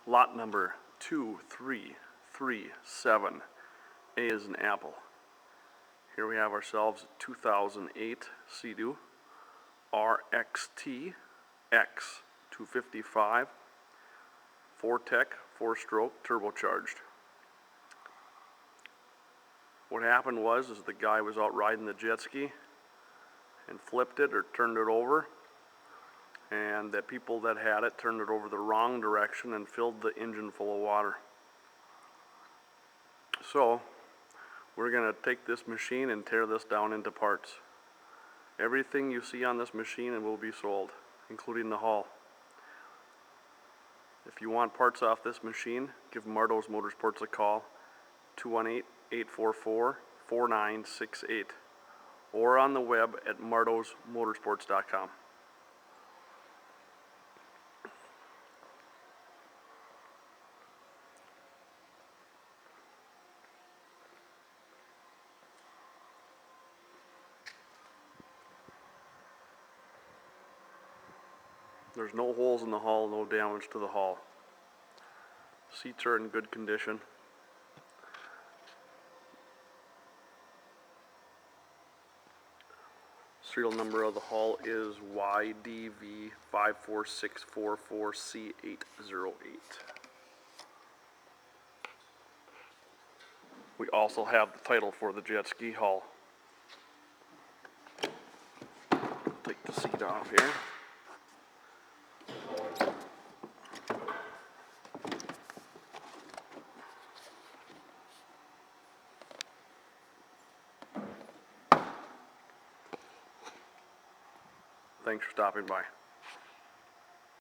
Lot number 2337. A is an apple. Here we have ourselves a 2008 Sea-Doo RXT-X 255 4-tech 4-stroke turbocharged. What happened was the guy was out riding the jet ski and flipped it or turned it over, and the people that had it turned it over the wrong direction and filled the engine full of water. So we're going to take this machine and tear this down into parts. Everything you see on this machine will be sold, including the hull. If you want parts off this machine, give Marto's Motorsports a call, 218-844-4968, or on the web at martosmotorsports.com. There's no holes in the hull, no damage to the hull. Seats are in good condition. Serial number of the hull is YDV54644C808. We also have the title for the jet ski hull. Take the seat off here. Thanks for stopping by.